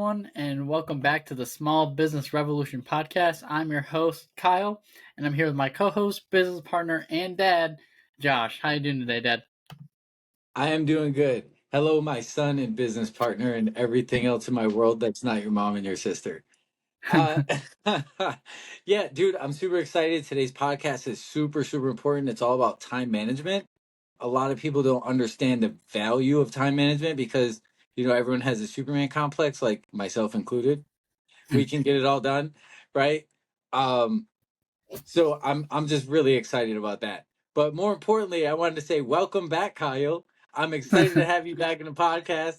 everyone, and welcome back to the Small Business Revolution podcast. I'm your host, Kyle, and I'm here with my co-host, business partner, and dad, Josh. How you doing today, Dad? I am doing good. Hello, my son and business partner, and everything else in my world that's not your mom and your sister. Uh, yeah, dude, I'm super excited. Today's podcast is super important. It's all about time management. A lot of people don't understand the value of time management because, everyone has a Superman complex, like myself included. We can get it all done, right? Um, so I'm just really excited about that. But more importantly, I wanted to say welcome back, Kyle. I'm excited to have you back in the podcast.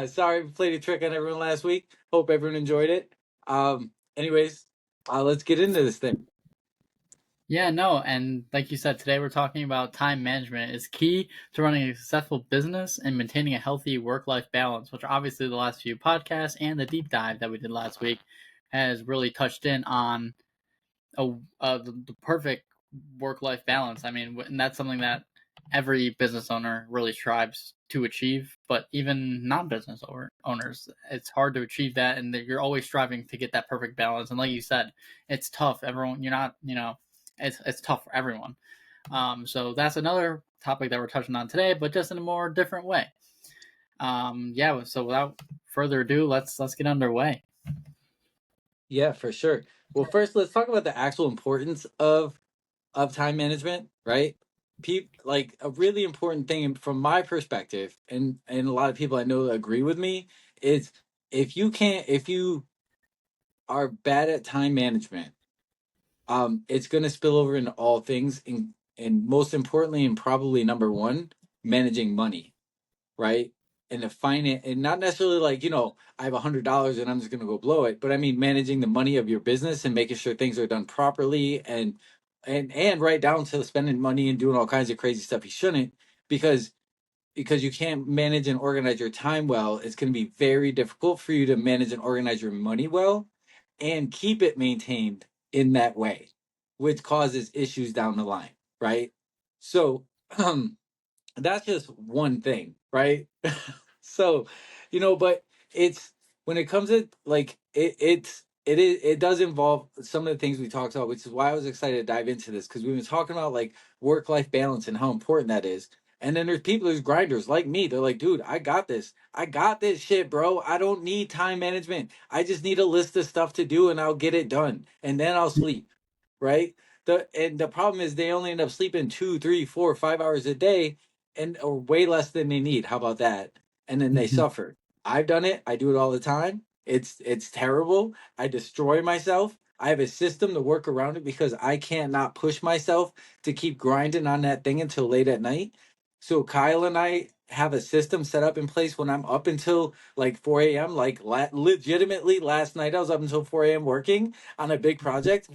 Sorry we played a trick on everyone last week. Hope everyone enjoyed it. Anyways, let's get into this thing. Yeah, no, and like you said, today we're talking about time management is key to running a successful business and maintaining a healthy work-life balance, which obviously the last few podcasts and the deep dive that we did last week has really touched in on the perfect work-life balance. I mean, and that's something that every business owner really strives to achieve, but even non-business owners, it's hard to achieve that, and you're always striving to get that perfect balance. And like you said, it's tough. Everyone, you're not, it's tough for everyone. So that's another topic that we're touching on today, but just in a more different way. Yeah. So without further ado, let's get underway. Yeah, for sure. Well, first, let's talk about the actual importance of time management, right? Like a really important thing from my perspective, and a lot of people I know agree with me, is if you are bad at time management, it's going to spill over into all things, and most importantly, and probably number one, managing money, right? And the finance, and not necessarily like, I have $100 and I'm just going to go blow it, but I mean managing the money of your business and making sure things are done properly, and right down to spending money and doing all kinds of crazy stuff you shouldn't, because you can't manage and organize your time well. It's going to be very difficult for you to manage and organize your money well and keep it maintained in that way, which causes issues down the line, right? So, that's just one thing, right? So, but it's when it comes to like it does involve some of the things we talked about, which is why I was excited to dive into this, because we've been talking about like work-life balance and how important that is. And then there's grinders like me. They're like, dude, I got this. I got this shit, bro. I don't need time management. I just need a list of stuff to do and I'll get it done. And then I'll sleep, right? The problem is they only end up sleeping 2, 3, 4, 5 hours a day, and or way less than they need. How about that? And then they suffer. I've done it. I do it all the time. It's terrible. I destroy myself. I have a system to work around it because I can't not push myself to keep grinding on that thing until late at night. So Kyle and I have a system set up in place when I'm up until like 4 a.m. Like legitimately last night I was up until 4 a.m. working on a big project.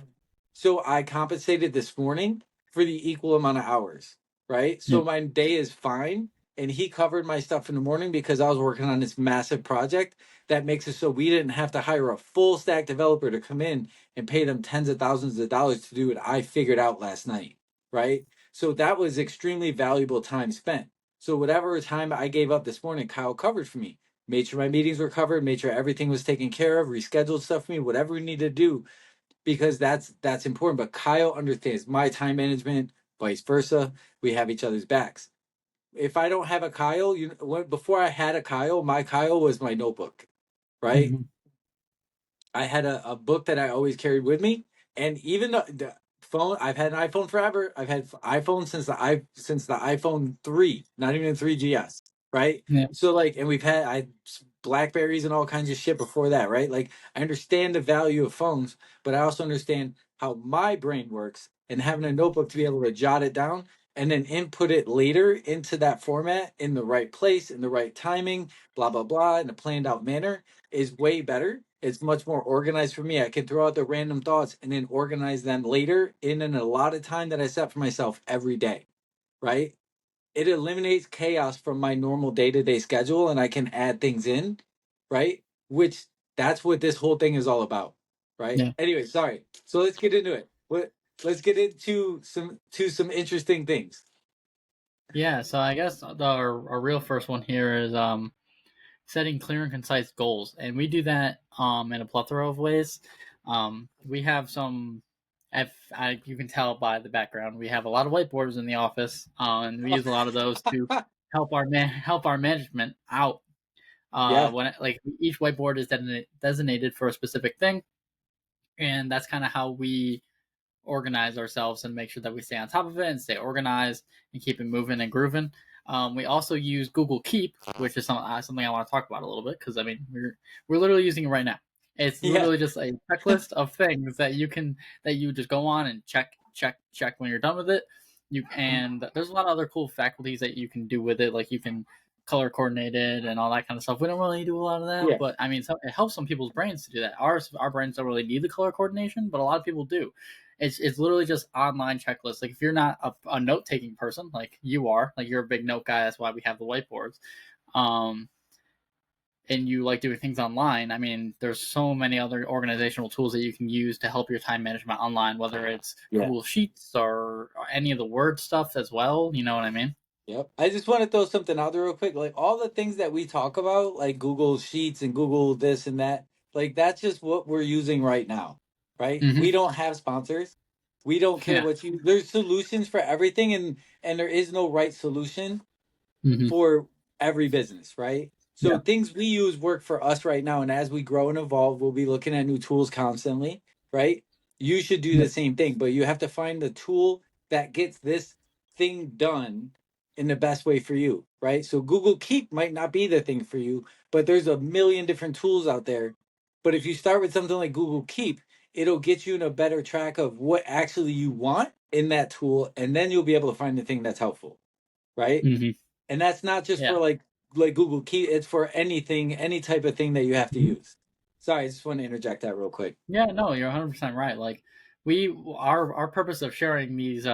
So I compensated this morning for the equal amount of hours, right? Yeah. So my day is fine. And he covered my stuff in the morning because I was working on this massive project that makes it so we didn't have to hire a full stack developer to come in and pay them tens of thousands of dollars to do what I figured out last night, right? So that was extremely valuable time spent. So whatever time I gave up this morning, Kyle covered for me. Made sure my meetings were covered, made sure everything was taken care of, rescheduled stuff for me, whatever we needed to do, because that's important. But Kyle understands my time management, vice versa. We have each other's backs. If I don't have a Kyle, before I had a Kyle, my Kyle was my notebook, right? I had a book that I always carried with me, and even the phone. I've had an iPhone forever. I've had iPhone since the iPhone 3, not even 3GS, right? Yeah. So like, and we've had Blackberries and all kinds of shit before that, right? Like, I understand the value of phones, but I also understand how my brain works, and having a notebook to be able to jot it down and then input it later into that format in the right place, in the right timing, blah blah blah, in a planned out manner is way better. It's much more organized for me. I can throw out the random thoughts and then organize them later in a lot of time that I set for myself every day, right? It eliminates chaos from my normal day-to-day schedule and I can add things in, right? Which that's what this whole thing is all about, right? Yeah. Anyway, sorry. So let's get into it. Let's get into some interesting things. Yeah, so I guess our real first one here is setting clear and concise goals, and we do that in a plethora of ways. We have some, if you can tell by the background, we have a lot of whiteboards in the office, and we use a lot of those to help our management out. Yeah, When like each whiteboard is designated for a specific thing, and that's kind of how we organize ourselves and make sure that we stay on top of it and stay organized and keep it moving and grooving. We also use Google Keep, which is something I want to talk about a little bit because I mean we're literally using it right now. It's yeah, literally just a checklist of things that you just go on and check when you're done with it. You and there's a lot of other cool faculties that you can do with it, like you can color coordinate it and all that kind of stuff. We don't really do a lot of that, yeah, but I mean, it helps some people's brains to do that. Our brains don't really need the color coordination, but a lot of people do. It's literally just online checklists. Like if you're not a note taking person, like you are, like you're a big note guy. That's why we have the whiteboards. Um, and you like doing things online. I mean, there's so many other organizational tools that you can use to help your time management online, whether it's yeah. Google Sheets or any of the Word stuff as well. You know what I mean? Yep. I just want to throw something out there real quick. Like all the things that we talk about, like Google Sheets and Google this and that, like that's just what we're using right now, right? Mm-hmm. We don't have sponsors. We don't care Yeah. what you. There's solutions for everything, and there is no right solution Mm-hmm. for every business, right? So Yeah. things we use work for us right now, and as we grow and evolve, we'll be looking at new tools constantly, right? You should do Yeah. the same thing, but you have to find the tool that gets this thing done in the best way for you, right? So Google Keep might not be the thing for you, but there's a million different tools out there. But if you start with something like Google Keep, it'll get you in a better track of what actually you want in that tool, and then you'll be able to find the thing that's helpful, right? Mm-hmm. And that's not just Yeah. for like Google Keep, it's for anything, any type of thing that you have to Mm-hmm. use. Sorry, I just want to interject that real quick. Yeah, no, you're 100% right. Like our purpose of sharing these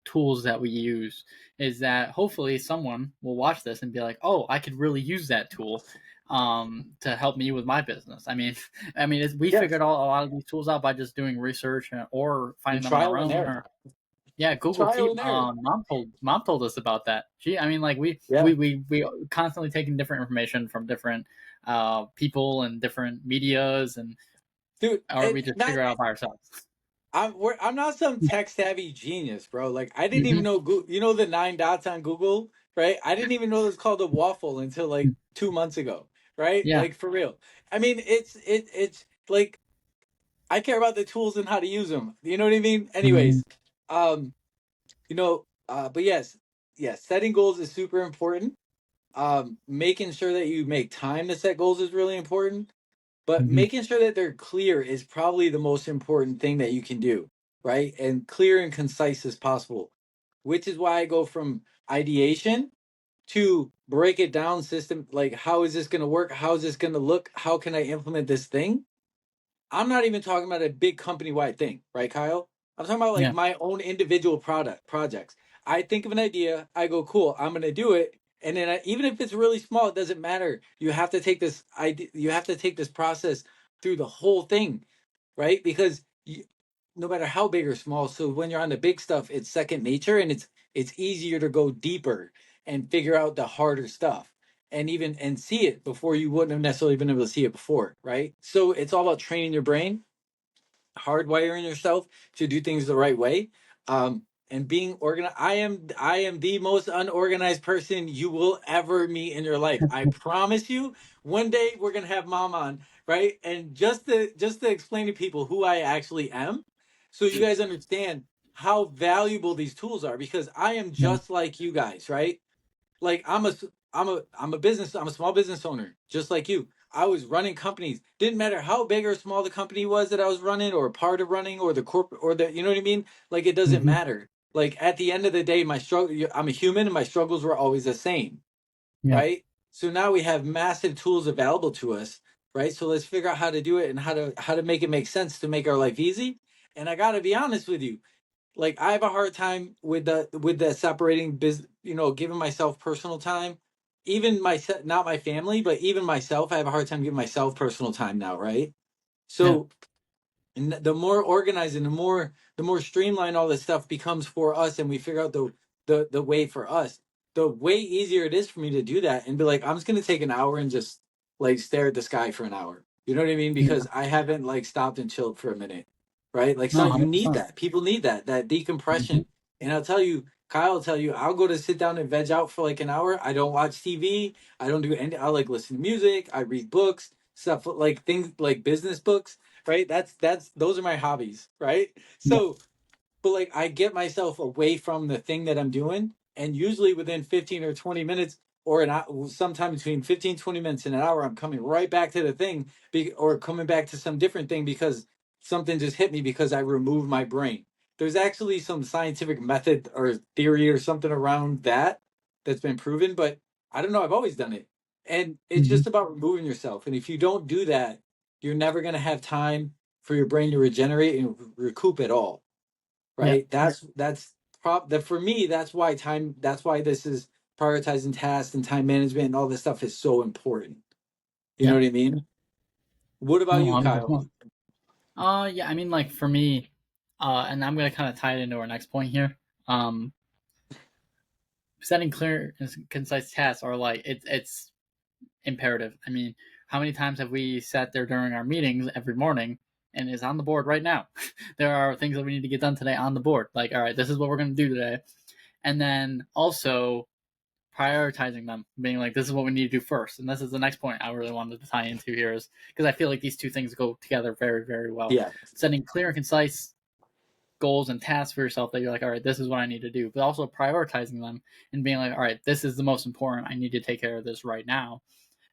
tools that we use is that hopefully someone will watch this and be like, "Oh, I could really use that tool to help me with my business." I mean, we Yes. figured a lot of these tools out by just doing research or And finding them on our trial and own error. or yeah, Google Trial Keep. and error. Mom told us about that. I mean, like Yeah. we constantly taking different information from different people and different medias and Dude, or we just not figure it out by ourselves. I'm not some tech savvy genius, bro. Like I didn't even Hmm. know you know the 9 dots on Google, right? I didn't even know it was called a waffle until like 2 months ago, right? Yeah. Like for real. I mean, it's like I care about the tools and how to use them. You know what I mean? Hmm. Anyways, um, but yes, yes, setting goals is super important. Making sure that you make time to set goals is really important, but Hmm. making sure that they're clear is probably the most important thing that you can do, right? And clear and concise as possible, which is why I go from ideation to break it down system. Like, how is this going to work? How is this going to look? How can I implement this thing? I'm not even talking about a big company wide thing, right, Kyle? I'm talking about like Yeah. my own individual projects. I think of an idea, I go, cool, I'm gonna do it, and then even if it's really small, it doesn't matter. You have to take this idea, you have to take this process through the whole thing, right? Because no matter how big or small, so when you're on the big stuff, it's second nature, and it's easier to go deeper and figure out the harder stuff and even and see it before you wouldn't have necessarily been able to see it before, right? So it's all about training your brain, hardwiring yourself to do things the right way, and being organized. I am the most unorganized person you will ever meet in your life. I promise you. One day we're gonna have mom on, right? And just to explain to people who I actually am, so you guys understand how valuable these tools are, because I am Yeah. just like you guys, right? Like I'm a small business owner just like you. I was running companies. Didn't matter how big or small the company was that I was running or part of running, or the corporate, or the, you know what I mean? Like it doesn't Hmm. matter. Like at the end of the day, my struggle, I'm a human and my struggles were always the same, Yeah. right? So now we have massive tools available to us, right? So let's figure out how to do it and how to make it make sense to make our life easy. And I got to be honest with you, like I have a hard time with the separating business, giving myself personal time. Even my not my family, but even myself, I have a hard time giving myself personal time now, right? Yeah. So and the more organized and the more streamlined all this stuff becomes for us, and we figure out the way for us, the way easier it is for me to do that and be like, I'm just gonna take an hour and just like stare at the sky for an hour. You know what I mean? Yeah. Because I haven't like stopped and chilled for a minute, right? Like, No, so you need 100%. that. People need that Hmm. decompression. And I'll tell you, Kyle will tell you, I'll go to sit down and veg out for like an hour. I don't watch TV. I don't do any. I like listen to music. I read books, stuff like things like business books, right? That's those are my hobbies, right? Yeah. So but like I get myself away from the thing that I'm doing, and usually within 15 or 20 minutes or an hour, sometime between 15 20 minutes and an hour, I'm coming right back to the thing or coming back to some different thing because something just hit me because I removed my brain. There's actually some scientific method or theory or something around that that's been proven, but I don't know, I've always done it. And it's Hmm. just about removing yourself. And if you don't do that, you're never going to have time for your brain to regenerate and recoup at all, Yeah. right? That's prop that for me. That's why this is prioritizing tasks and time management and all this stuff is so important. You know Yeah. what I mean? What No, about you, Kyle? 100%. Yeah, I mean, like for me, and I'm gonna kind of tie it into our next point here. Um, Setting clear and concise tasks are like it's imperative. I mean, how many times have we sat there during our meetings every morning and is on the board right now? There are things that we need to get done today on the board. Like, all right, this is what we're going to do today. And then also prioritizing them, being like, this is what we need to do first. And this is the next point I really wanted to tie into here is because I feel like these two things go together very, very well. Yeah, Setting clear and concise goals and tasks for yourself that you're like, all right, this is what I need to do, but also prioritizing them and being like, all right, this is the most important. I need to take care of this right now.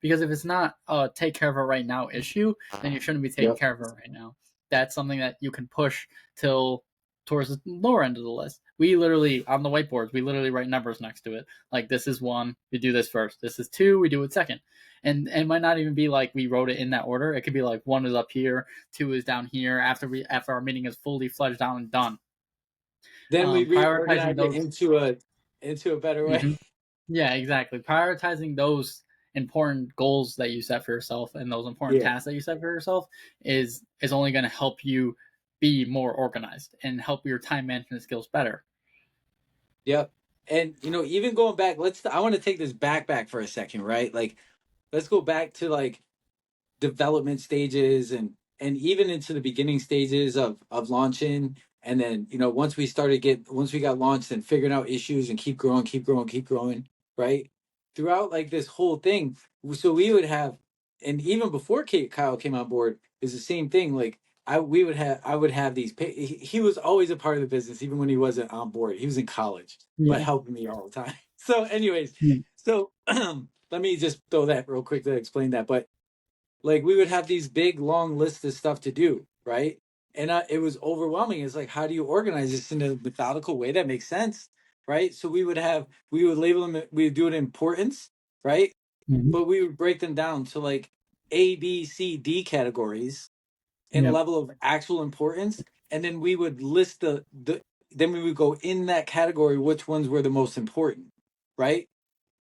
Because if it's not a take care of it right now issue, then you shouldn't be taking yep, care of it right now. That's something that you can push till towards the lower end of the list. We literally on the whiteboards, we literally write numbers next to it. Like this is one, we do this first. This is two, we do it second. And it might not even be like we wrote it in that order. It could be like one is up here, two is down here. After our meeting is fully fledged out and done, then we prioritizing reorganize it those. into a better way. Mhm. Yeah, exactly. Prioritizing those important goals that you set for yourself and those important Yeah, tasks that you set for yourself is only going to help you be more organized and help your time management skills better. yep. And even going back, I want to take this back for a second, right? Like, let's go back to like development stages and even into the beginning stages of launching, and then once we got launched and figuring out issues and keep growing, right, throughout like this whole thing. So we would have, and even before Kyle came on board is the same thing. Like I would have these he was always a part of the business even when he wasn't on board. He was in college but Yeah. helping me all the time. So anyways, Mm. so let me just throw that real quick to explain that. But like we would have these big long lists of stuff to do, right? And it was overwhelming. It's like, how do you organize this in a methodical way that makes sense, right? So we would label them, we would do it in importance, right? Mhm. But we would break them down to like A, B, C, D categories in Yep. level of actual importance, and then we would list then we would go in that category which ones were the most important, right?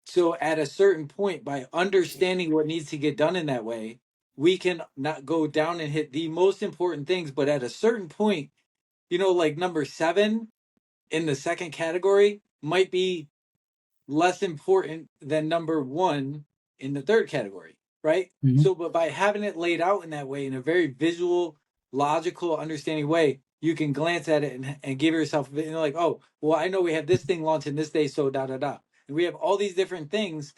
So at a certain point, by understanding what needs to get done in that way, we can not go down and hit the most important things. But at a certain point, like number 7 in the second category might be less important than number 1 in the third category, right? Mhm. So, but by having it laid out in that way, in a very visual, logical, understanding way, you can glance at it and give yourself, like, oh, well, I know we have this thing launching this day, so da da da. And we have all these different things,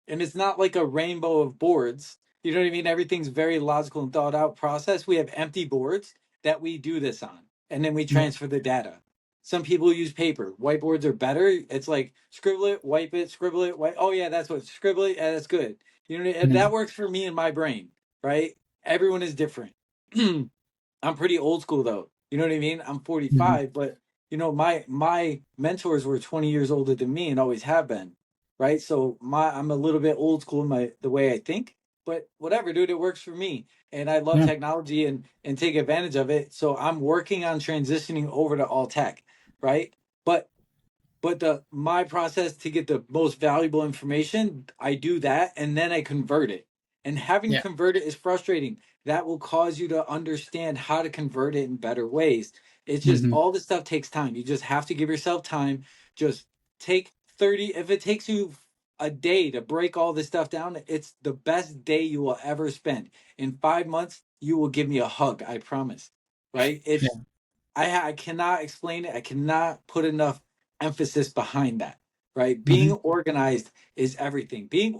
and it's not like a rainbow of boards. You know what I mean? Everything's very logical and thought out process. We have empty boards that we do this on, and then we Yep. transfer the data. Some people use paper. Whiteboards are better. It's like scribble it, wipe it, scribble it, wipe. Oh yeah, that's what scribble it. Yeah, that's good. And Yeah. that works for me in my brain, right? Everyone is different. I'm pretty old school though. You know what I mean? I'm Mhm. 45, but my mentors were 20 years older than me and always have been, right? So I'm a little bit old school in the way I think, but whatever, dude, it works for me. And I love Yeah. technology and take advantage of it. So I'm working on transitioning over to all tech, right? But the my process to get the most valuable information, I do that and then I convert it. And having to Yeah. convert it is frustrating. That will cause you to understand how to convert it in better ways. It's just Mhm. all this stuff takes time. You just have to give yourself time. Just take 30, if it takes you a day to break all this stuff down, it's the best day you will ever spend. In 5 months, you will give me a hug, I promise. Right? It's Yeah. I cannot explain it. I cannot put enough emphasis behind that. Right? Being Hmm. organized is everything. Being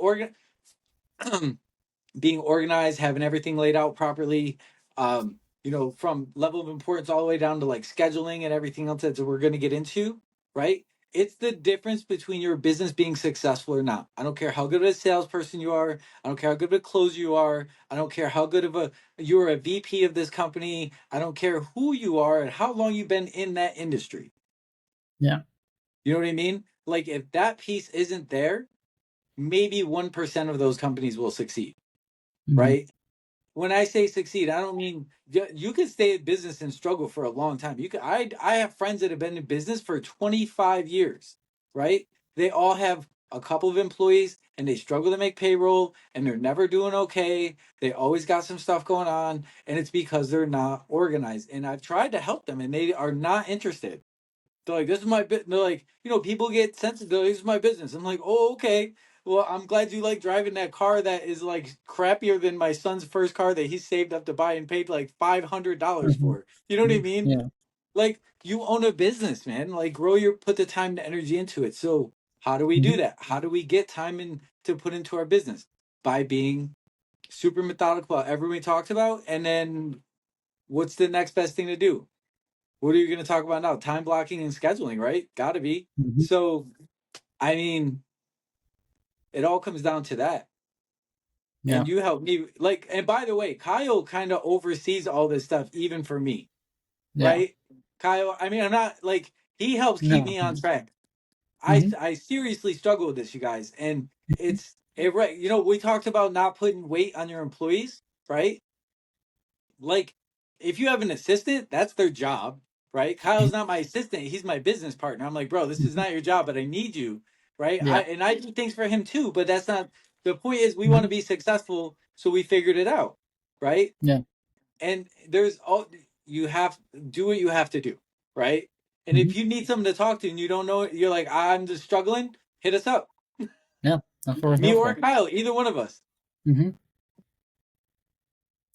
organized, having everything laid out properly, from level of importance all the way down to like scheduling and everything else that we're going to get into, right? It's the difference between your business being successful or not. I don't care how good of a salesperson you are. I don't care how good of a closer you are. I don't care how good of you're a VP of this company. I don't care who you are and how long you've been in that industry. Yeah. You know what I mean? Like if that piece isn't there, maybe 1% of those companies will succeed, Hmm. right? When I say succeed, I don't mean you could stay in business and struggle for a long time. You could I have friends that have been in business for 25 years, right? They all have a couple of employees and they struggle to make payroll and they're never doing okay. They always got some stuff going on and it's because they're not organized. And I've tried to help them and they are not interested. They're like, this is my bit. They're like, people get sensitive. This is my business. I'm like, oh, okay. Well, I'm glad you like driving that car that is like crappier than my son's first car that he saved up to buy and paid like $500 Hmm. for. You know what I mean? Yeah. Like, you own a business, man. Like, put the time and energy into it. So, how do we do Hmm. that? How do we get time in to put into our business? By being super methodical about everything we talked about. And then, what's the next best thing to do? What are you going to talk about now? Time blocking and scheduling, right? Got to be. Hmm. So, I mean, it all comes down to that. Yeah. And you help me. Like, and by the way, Kyle kind of oversees all this stuff, even for me, Yeah. right? Kyle, I mean, I'm not like, he helps keep No. me on track. Hmm. I seriously struggle with this, you guys. And right. We talked about not putting weight on your employees, right? Like, if you have an assistant, that's their job, right? Kyle's not my assistant; he's my business partner. I'm like, bro, this is Hmm. not your job, but I need you, right? Yeah. I do things for him too, but that's not the point. Is we want Hmm. to be successful, so we figured it out, right? Yeah. And there's all you have do what you have to do, right? And Hmm. if you need someone to talk to and you don't know, you're like, I'm just struggling. Hit us up, Yeah. That's what we're me here or for. Kyle, either one of us. Hmm.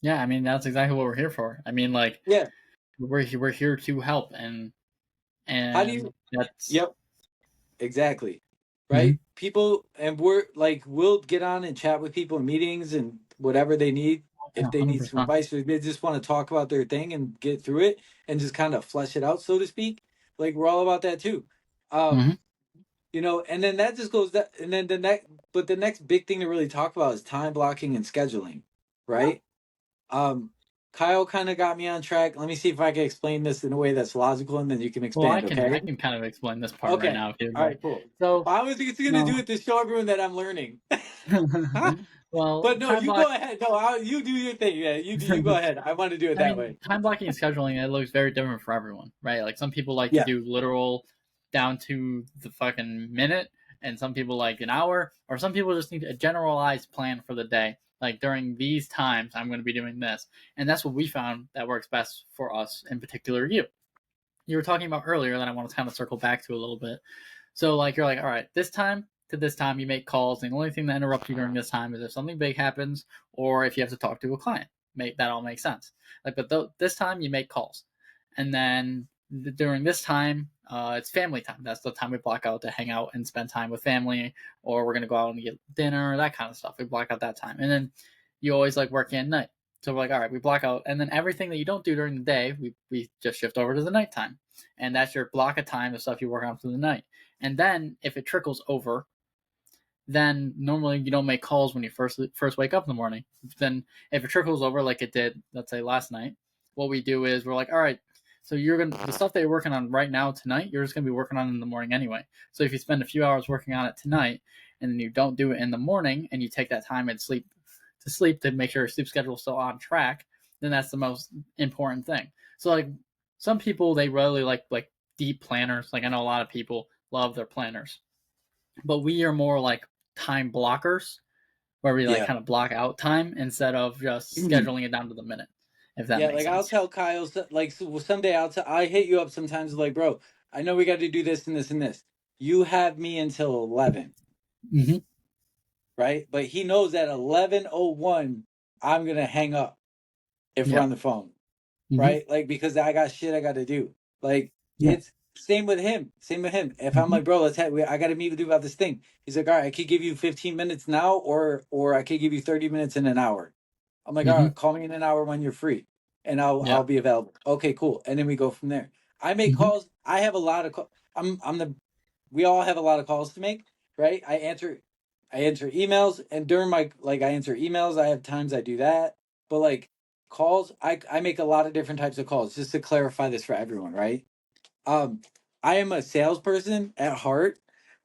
Yeah. I mean, that's exactly what we're here for. I mean, like, Yeah. we're here to help, How do and you? that's. Yep. Exactly. Hmm. Right? People, and we're like, we'll get on and chat with people in meetings and whatever they need. Yeah. If they need some 100%. advice or they just want to talk about their thing and get through it and just kind of flesh it out, so to speak. Like, we're all about that too. Um, Hmm. and then that just goes that, and then but the next big thing to really talk about is time blocking and scheduling, right? Um, Kyle kind of got me on track. Let me see if I can explain this in a way that's logical and then you can Well, expand, I okay? can kind of explain this part right Okay. now if you'd All like. right, cool. So Well, I was just gonna do no. it to show everyone that I'm learning. Well, But no, time you block. go ahead. No, you do your thing. Yeah, you go ahead. I want to do it I that mean, way. time blocking and scheduling, it looks very different for everyone, right? Like some people like to Yeah. do literal down to the fucking minute, and some people like an hour, or some people just need a generalized plan for the day. Like during these times, I'm going to be doing this, and that's what we found that works best for us, in particular you. You were talking about earlier that I want to kind of circle back to a little bit. So like you're like, all right, this time to this time you make calls, and the only thing that interrupts you during this time is if something big happens or if you have to talk to a client. That all makes sense. Like, but this time you make calls, and then during this time, it's family time. That's the time we block out to hang out and spend time with family, or we're gonna go out and get dinner, that kind of stuff. We block out that time, and then you always like work at night. So we're like, all right, we block out, and then everything that you don't do during the day, we just shift over to the nighttime, and that's your block of time of stuff you work on through the night. And then if it trickles over, then normally you don't make calls when you first wake up in the morning. Then if it trickles over like it did, let's say last night, what we do is we're like, all right, so you're gonna the stuff that you're working on right now tonight, you're just gonna be working on in the morning anyway. So if you spend a few hours working on it tonight and then you don't do it in the morning and you take that time and sleep to make sure your sleep schedule is still on track, then that's the most important thing. So like some people they really like deep planners. Like I know a lot of people love their planners, but we are more like time blockers where we like Yeah. kind of block out time instead of just scheduling it down to the minute, if that Yeah, makes like I'll sense. tell Kyle, like someday I hit you up sometimes like, bro, I know we got to do this and this and this. You have me until 11. Mm-hmm. right? But he knows at 11:01 I'm gonna hang up if we're Yeah. on the phone, Mhm. right? Like because I got shit I got to do. Like Yeah. it's same with him. Same with him. If I'm Mhm. like, bro, I got to meet with you about this thing. He's like, all right, I could give you 15 minutes now, or I could give you 30 minutes in an hour. I'm like, all right, Mhm. call me in an hour when you're free, and I'll Yeah. be available. Okay, cool. And then we go from there. I make Mhm. calls. I have a lot of calls. I'm the. We all have a lot of calls to make, right? I answer emails, and during my I answer emails. I have times I do that, but like calls, I make a lot of different types of calls. Just to clarify this for everyone, right? Um, I am a salesperson at heart.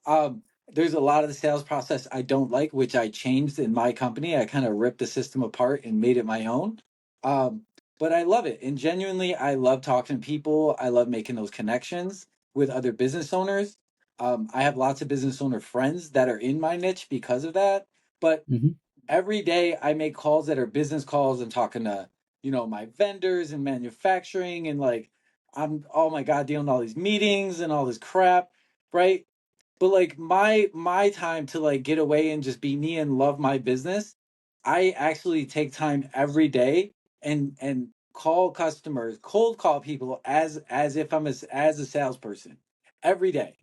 Um, there's a lot of the sales process I don't like, which I changed in my company. I kind of ripped the system apart and made it my own. Um, but I love it. And genuinely, I love talking to people. I love making those connections with other business owners. I have lots of business owner friends that are in my niche because of that. But Mhm. every day I make calls that are business calls and talking to, my vendors and manufacturing and like I'm oh my god dealing with all these meetings and all this crap, right? But like my time to like get away and just be me and love my business, I actually take time every day and call customers, cold call people as if I'm as a salesperson every day,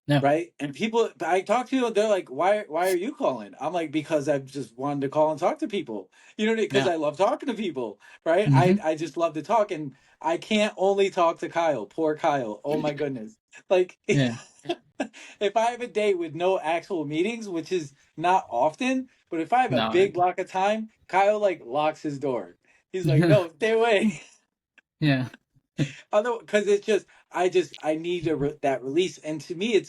Yeah. right? And people I talk to, they're like, why are you calling? I'm like, because I've just wanted to call and talk to people. Because Yeah. I love talking to people, right? I Mhm. I just love to talk, and I can't only talk to Kyle. Poor Kyle. Oh my goodness. Like Yeah. if I have a day with no actual meetings, which is not often, but if I have a No. big block of time, Kyle like locks his door. He's like, no, stay away. Yeah. Although, because it's just, I need that release. And to me,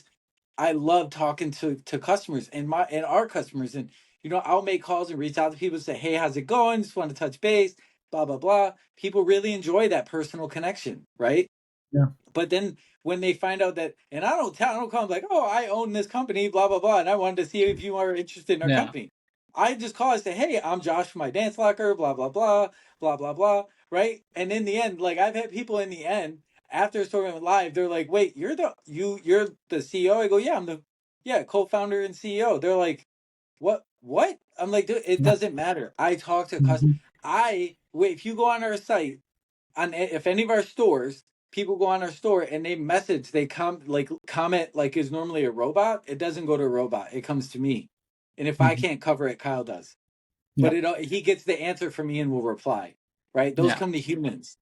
I love talking to customers and our customers, and I'll make calls and reach out to people and say, hey, how's it going? Just want to touch base, blah blah blah. People really enjoy that personal connection, right? Yeah. But then when they find out that, and I don't call them like, oh, I own this company, blah blah blah, and I wanted to see if you are interested in our Yeah. company. I just call and say, hey, I'm Josh from my dance locker, blah blah blah, blah blah blah, right? And in the end, like I've had people in the end after Story went live, they're like, wait, you're the CEO? I go, yeah, I'm the co-founder and CEO. They're like, what? I'm like, dude, it Yeah. doesn't matter. I talk to customers. Mhm. I wait if you go on our site if any of our stores, people go on our store and they comment like is normally a robot. It doesn't go to a robot. It comes to me, and if I Mhm. can't cover it, Kyle does. But Yep. he gets the answer from me and will reply. Right? Those Yeah. come to humans.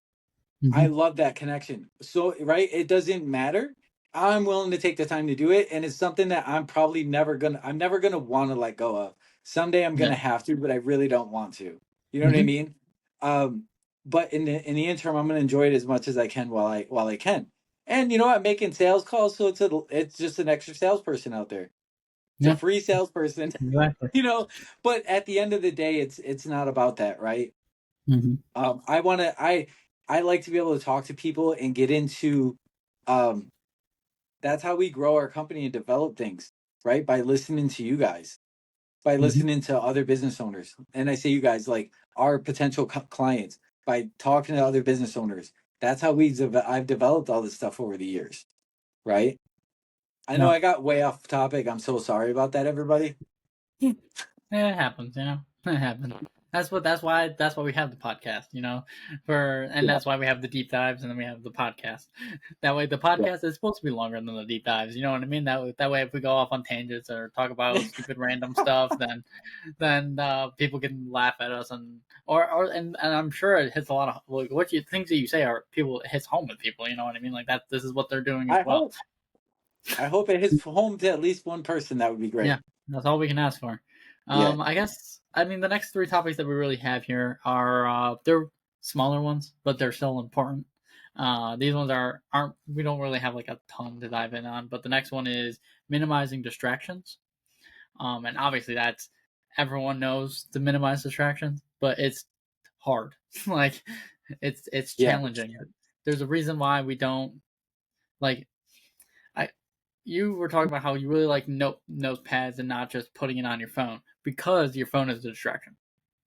I Mhm. love that connection. So right, it doesn't matter. I'm willing to take the time to do it, and it's something that I'm never gonna want to let go of. Someday I'm gonna Yeah. have to, but I really don't want to. You know what I Mhm. mean? Um, but in the interim, I'm gonna enjoy it as much as I can while I can. And you know what? Making sales calls, so it's just an extra salesperson out there. It's a Yeah. free salesperson, Exactly. you know. But at the end of the day, it's not about that, right? Mhm. I want to. I like to be able to talk to people and get into. Um, that's how we grow our company and develop things, right? By listening to you guys, by Mhm. listening to other business owners, and I say you guys like our potential clients by talking to other business owners. That's how I've developed all this stuff over the years, right? I know Yeah. I got way off topic. I'm so sorry about that, everybody. Yeah. It happens, you know. It happens. That's why we have the podcast, you know, and Yeah, that's why we have the deep dives and then we have the podcast. That way, the yeah. podcast is supposed to be longer than the deep dives. You know what I mean? That way, if we go off on tangents or talk about stupid random stuff, then people can laugh at us and I'm sure it hits a lot of things that you say are people it hits home with people. You know what I mean? Like that. This is what they're doing as I well. hope. I hope it hits home to at least one person. That would be Yeah, great. that's all we can ask for. Yeah. I guess I mean the next three topics that we really have here are they're smaller ones, but they're still important. These ones aren't we don't really have like a ton to dive in on, but the next one is minimizing distractions. And obviously that's everyone knows to minimize distractions, but it's hard. Like it's Yeah. challenging. There's a reason why we don't like I you were talking about how you really like notepads and not just putting it on your phone because your phone is a distraction,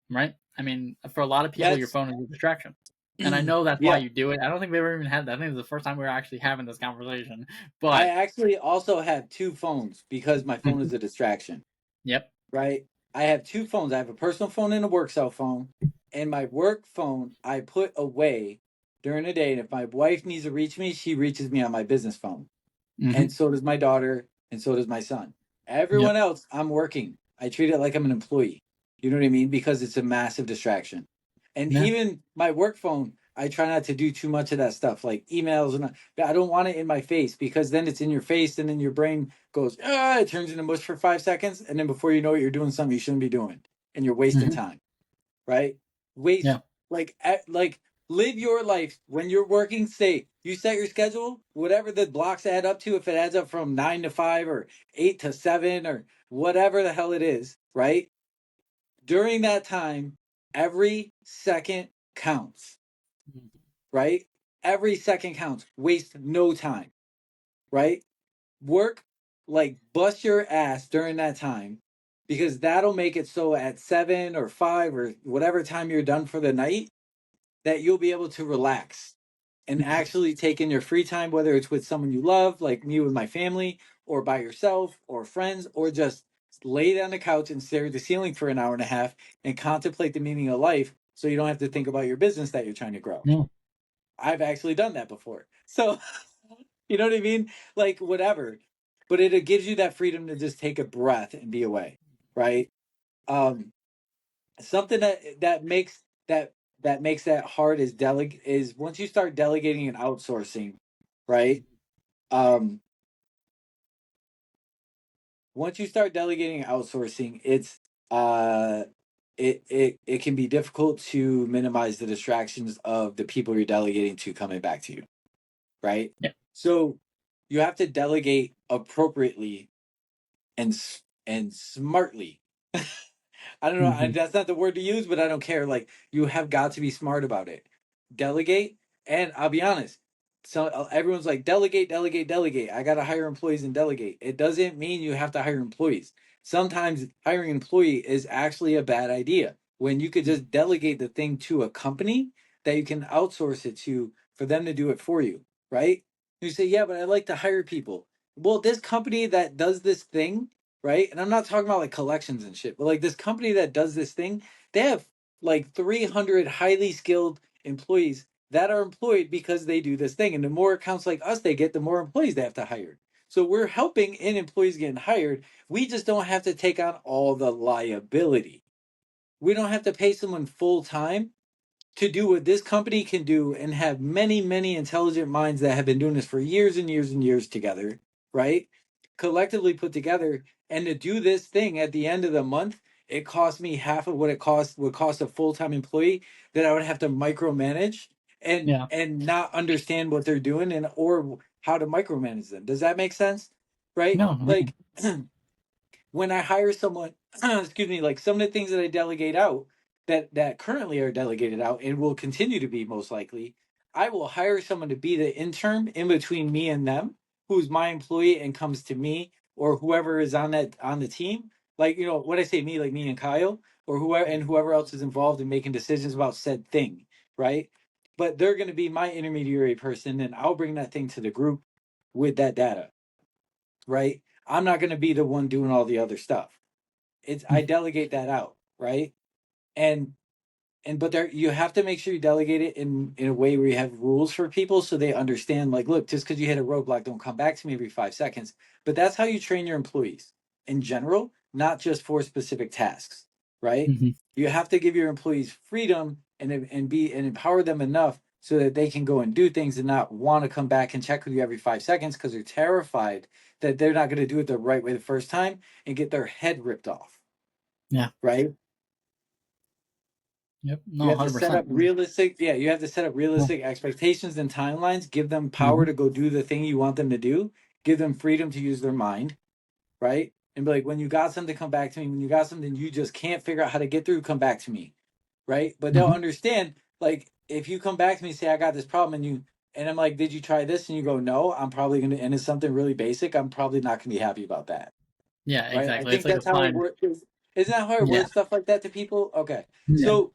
right? I mean, for a lot of people, your That's phone is a distraction. And I know that's why yeah. you do it. I don't think we ever even had that. I think it's the first time we were actually having this conversation. I But actually also have two phones because my phone is a distraction. yep, right? I have two phones. I have a personal phone and a work cell phone. And my work phone I put away during the day. And if my wife needs to reach me, she reaches me on my business phone. Mm-hmm. And so does my daughter, and so does my son. Yep. Everyone else, I'm working. I treat it like I'm an employee. You know what I mean? Because it's a massive distraction. And Yeah. even my work phone, I try not to do too much of that stuff, like emails, and I don't want it in my face because then it's in your face, and then your brain goes, ah, it turns into mush for 5 seconds, and then before you know it, you're doing something you shouldn't be doing, and you're wasting Mm-hmm. time, right? Waste Yeah. like live your life when you're working. Say you set your schedule, whatever the blocks add up to. If it adds up from 9 to 5 or 8 to 7 or whatever the hell it is, right? During that time, every second counts, right? Every second counts. Waste no time, right? Work like bust your ass during that time because that'll make it so at 7 or 5 or whatever time you're done for the night that you'll be able to relax and Mm-hmm. actually take in your free time, whether it's with someone you love, like me with my family, or by yourself, or friends, or just lay on the couch and stare at the ceiling for an hour and a half and contemplate the meaning of life so you don't have to think about your business that you're trying to grow. Yeah. I've actually done that before. So, you know what I mean? Like, whatever. But it gives you that freedom to just take a breath and be away, right? Um, Something that makes that makes that hard is once you start delegating and outsourcing, right? um Once you start delegating and outsourcing, uh it can be difficult to minimize the distractions of the people you're delegating to coming back to you, right? Yeah. So you have to delegate appropriately and smartly. I don't know. Mm-hmm. That's not the word to use, but I don't care. Like you have got to be smart about it. Delegate, and I'll be honest. So everyone's like delegate, delegate, delegate. I got to hire employees and delegate. It doesn't mean you have to hire employees. Sometimes hiring an employee is actually a bad idea when you could just delegate the thing to a company that you can outsource it to for them to do it for you, right? You say, yeah, but I like to hire people. Well, this company that does this thing, right? And I'm not talking about like collections and shit, but like this company that does this thing, they have like 300 highly skilled employees that are employed because they do this thing. And the more accounts like us they get, the more employees they have to hire. So we're helping in employees getting hired. We just don't have to take on all the liability. We don't have to pay someone full time to do what this company can do and have many, many intelligent minds that have been doing this for years and years and years together, right? Collectively put together, and to do this thing at the end of the month, it cost me half of what it cost would cost a full-time employee that I would have to micromanage Yeah. and not understand what they're doing and or how to micromanage them. Does that make sense? Right? No. No. Like when I hire someone, excuse me, like some of the things that I delegate out that currently are delegated out and will continue to be most likely, I will hire someone to be the intern in between me and them, who's my employee and comes to me or whoever is on the team. Like, when I say me, like me and Kyle or whoever else is involved in making decisions about said thing, right? But they're going to be my intermediary person, and I'll bring that thing to the group with that data, right? I'm not going to be the one doing all the other stuff. It's I delegate that out, right? And but there you have to make sure you delegate it in a way where you have rules for people so they understand, like, look, just because you hit a roadblock, don't come back to me every 5 seconds. But that's how you train your employees in general, not just for specific tasks, right? Mm-hmm. You have to give your employees freedom and empower them enough so that they can go and do things and not want to come back and check with you every 5 seconds because they're terrified that they're not going to do it the right way the first time and get their head ripped off, Yeah. right? Yep. You No. have to set up 100%. realistic, yeah, you have to set up Yeah. realistic expectations and timelines, give them power Mm-hmm. to go do the thing you want them to do, give them freedom to use their mind, right? And be like, when you got something, come back to me. When you got something you just can't figure out how to get through, come back to me, right? But they'll Mm-hmm. understand, like, if you come back to me and say, I got this problem, and I'm like, did you try this? And you go, no, I'm probably gonna, and it's something really basic, I'm probably not gonna be happy about that, Yeah. right? I Exactly. It's think like a that's how it fine. works. Isn't that how I Yeah. word stuff like that to people? Okay. Yeah. So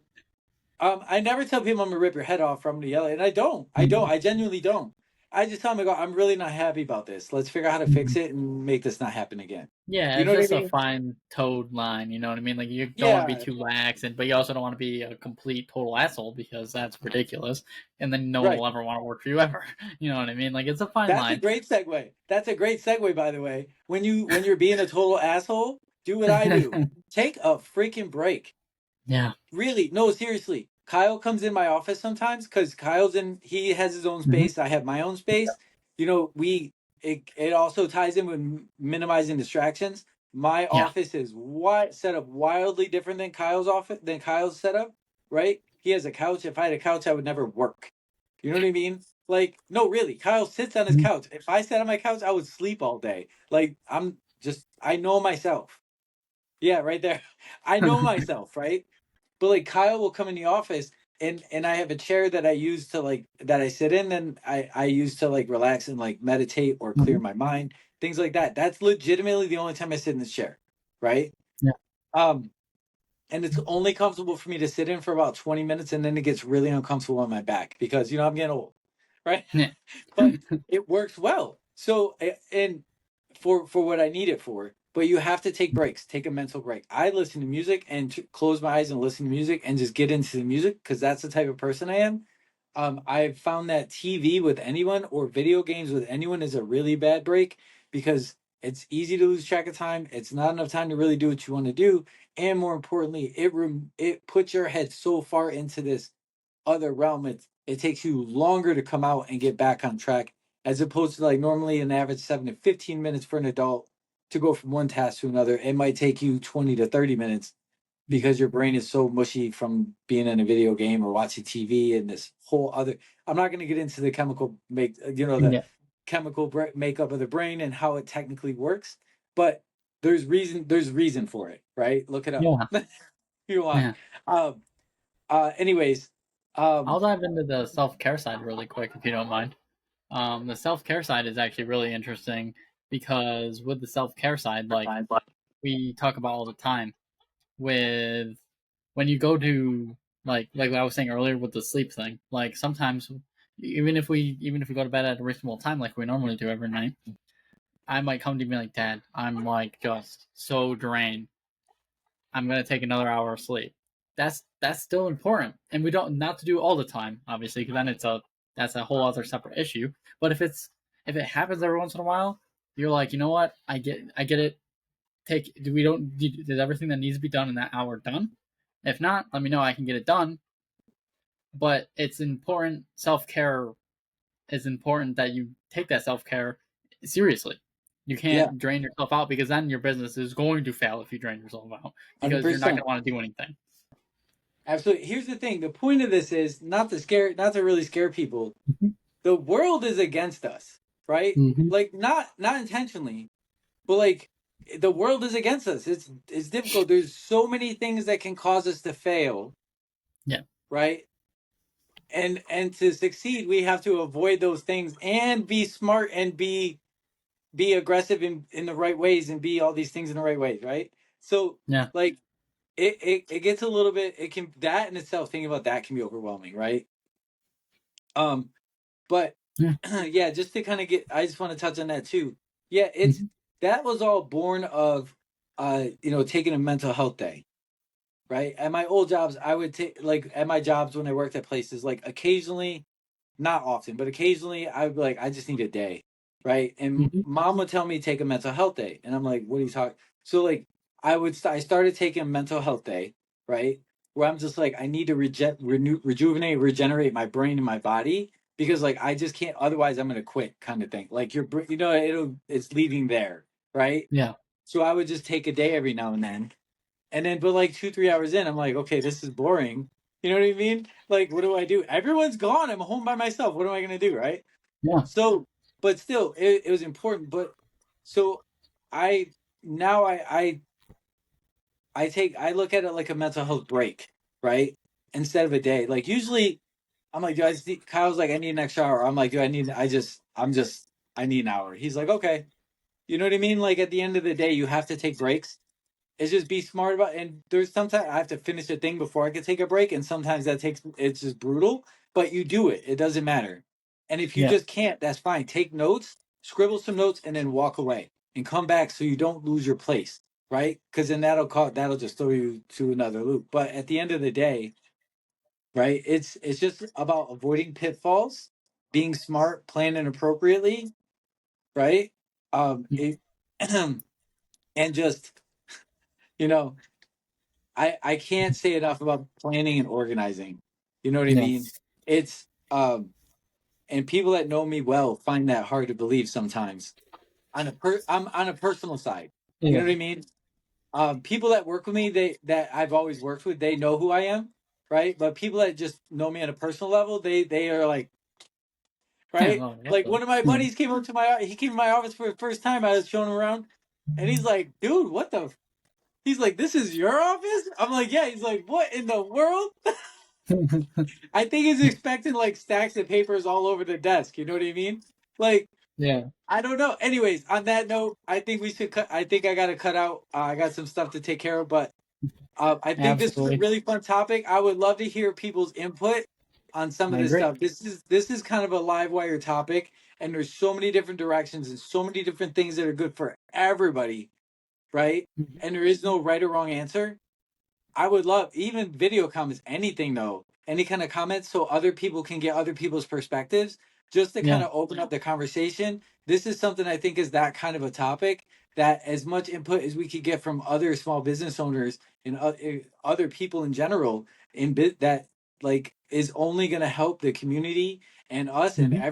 I never tell people I'm gonna rip your head off from the yellow, and I don't. I Mm-hmm. don't. I genuinely don't. I just tell him, I go, I'm really not happy about this. Let's figure out how to fix Mhm. it and make this not happen again. Yeah, You it's know what I just a mean? fine toed line, you know what I mean? Like you don't want to be Yeah, too lax, but you also don't want to be a complete total asshole because that's ridiculous, and then no one right. will ever want to work for you ever. You know what I mean? Like it's a fine That's a line. great segue. That's a great segue, by the way. When you're being a total asshole, do what I do. Take a freaking break. Yeah. Really, no, seriously. Kyle comes in my office sometimes because he has his own Hmm. space. I have my own space. You know, it also ties in with minimizing distractions. My Yeah. office is set up wildly different than Kyle's setup, right? He has a couch. If I had a couch, I would never work. You know what I mean? Like, no, really. Kyle sits on his Mhm. couch. If I sat on my couch, I would sleep all day. Like, I know myself. Yeah, right there. I know myself, right? But like Kyle will come in the office and I have a chair that I use to like that I sit in and I use to like relax and like meditate or clear Mhm. my mind, things like that. That's legitimately the only time I sit in this chair, right? Yeah. Um and it's only comfortable for me to sit in for about 20 minutes and then it gets really uncomfortable on my back because I'm getting old, right? Yeah. But it works well. So and for what I need it for. But you have to take breaks. Take a mental break. I listen to music and close my eyes and listen to music and just get into the music because that's the type of person I am. I've found that TV with anyone or video games with anyone is a really bad break because it's easy to lose track of time. It's not enough time to really do what you want to do, and more importantly, it puts your head so far into this other realm. It takes you longer to come out and get back on track as opposed to like normally an average 7 to 15 minutes for an adult to go from one task to another. It might take you 20 to 30 minutes because your brain is so mushy from being in a video game or watching TV and this whole other. I'm not going to get into the the Yeah. makeup of the brain and how it technically works, but there's reason for it, right? Look it up Yeah. if you want. Yeah. Um, anyways, I'll um, dive into the self care side really quick if you don't mind. The self care side is actually really interesting because with the self care side, like we talk about all the time, with when you go to like I was saying earlier with the sleep thing, like sometimes even if we go to bed at a reasonable time like we normally do every night, I might come to you and be like, Dad, I'm like just so drained. I'm gonna take another hour of sleep. That's still important, and we don't not to do all the time, obviously, because then that's a whole other separate issue. But if it happens every once in a while, you're like, you know what? I get it. Take do we don't Is everything that needs to be done in that hour done? If not, let me know. I can get it done. But it's important. Self care is important that you take that self care seriously. You yeah, can't drain yourself out because then your business is going to fail if you drain yourself out hundred because you're not going percent. to want to do anything. Absolutely. Here's the thing. The point of this is not to really scare people. Mhm. The world is against us, right? Mhm. Like not intentionally, but like the world is against us. It's difficult. There's so many things that can cause us to fail, Yeah. right? And to succeed, we have to avoid those things and be smart and be aggressive in the right ways and be all these things in the right ways, right? So Yeah. like it gets a little bit it can that in itself thinking about that can be overwhelming, right? Um but Yeah. yeah, just to kind of get I just want to touch on that too. Yeah, it's Mhm. that was all born of taking a mental health day, right? At my old jobs, I would take like at my jobs when I worked at places, like occasionally, not often, but occasionally I would be like, I just need a day, right? And Mhm. mom would tell me to take a mental health day, and I'm like, what are you talking? So like, I started taking a mental health day, right? Where I'm just like, I need to rejuvenate, regenerate my brain and my body because like I just can't. Otherwise, I'm gonna quit, kind of thing. Like it's leaving there, right? Yeah. So I would just take a day every now and then, but like 2, 3 hours in, I'm like, okay, this is boring. You know what I mean? Like, what do I do? Everyone's gone. I'm home by myself. What am I going to do? Right. Yeah. So, but still, it was important. But so I, now I look at it like a mental health break, right? Instead of a day. Like, usually I'm like, Kyle's like, I need an extra hour. I'm like, I need an hour. He's like, okay. You know what I mean? Like, at the end of the day, you have to take breaks. It's just be smart about and there's sometimes I have to finish a thing before I can take a break, and sometimes it's just brutal, but you do it. It doesn't matter. And if you Yeah. just can't, that's fine. Take notes, scribble some notes, and then walk away and come back so you don't lose your place, right? Because then that'll just throw you to another loop. But at the end of the day, right, it's just about avoiding pitfalls, being smart, planning appropriately, right? It and just you know, I can't say enough about planning and organizing. You know what I Yeah. mean? It's and people that know me well find that hard to believe sometimes. I'm on a personal side. You know Yeah. what I mean? People that work with me, they that I've always worked with, they know who I am, right? But people that just know me on a personal level, they are like, right? Oh, what Like the? one of my Yeah. buddies he came to my office for the first time. I was showing him around, and he's like, "Dude, what the?" He's like, "This is your office?" I'm like, "Yeah." He's like, "What in the world?" I think he's expecting like stacks of papers all over the desk. You know what I mean? Like, Yeah. I don't know. Anyways, on that note, I think we should cut. I think I got to cut out. I got some stuff to take care of, but I think this was a Absolutely. really fun topic. I would love to hear people's input on some I of this agree. stuff. This is kind of a live wire topic, and there's so many different directions and so many different things that are good for everybody, right? Mhm. And there is no right or wrong answer. I would love even video comments, anything though, any kind of comments so other people can get other people's perspectives just to kind Yeah. of open up the conversation. This is something I think is that kind of a topic that as much input as we could get from other small business owners and other people in general that like is only going to help the community and us and Hmm.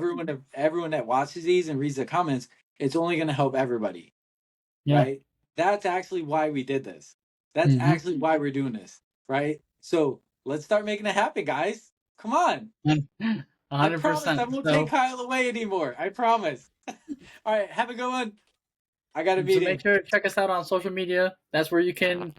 everyone that watches these and reads the comments. It's only going to help everybody, Yeah. right? That's actually why we did this. That's Hmm. actually why we're doing this, right? So let's start making it happen, guys. Come on. A I hundred promise I percent. won't take So, Kyle away anymore. I promise. All right, have a good one. I got a so make meeting. sure to check us out on social media. That's where you can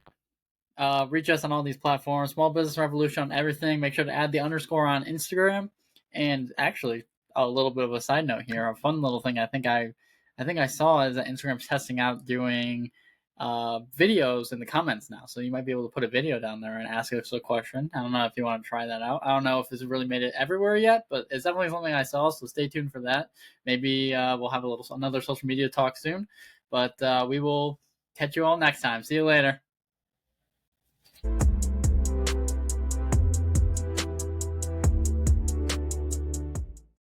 reach us on all these platforms. Small Business Revolution on everything. Make sure to add the underscore on Instagram. And actually, a little bit of a side note here, a fun little thing. I think I saw is that Instagram's testing out doing videos in the comments now. So you might be able to put a video down there and ask us a question. I don't know if you want to try that out. I don't know if it's really made it everywhere yet, but it's definitely something I saw. So stay tuned for that. Maybe we'll have another social media talk soon. But we will catch you all next time. See you later.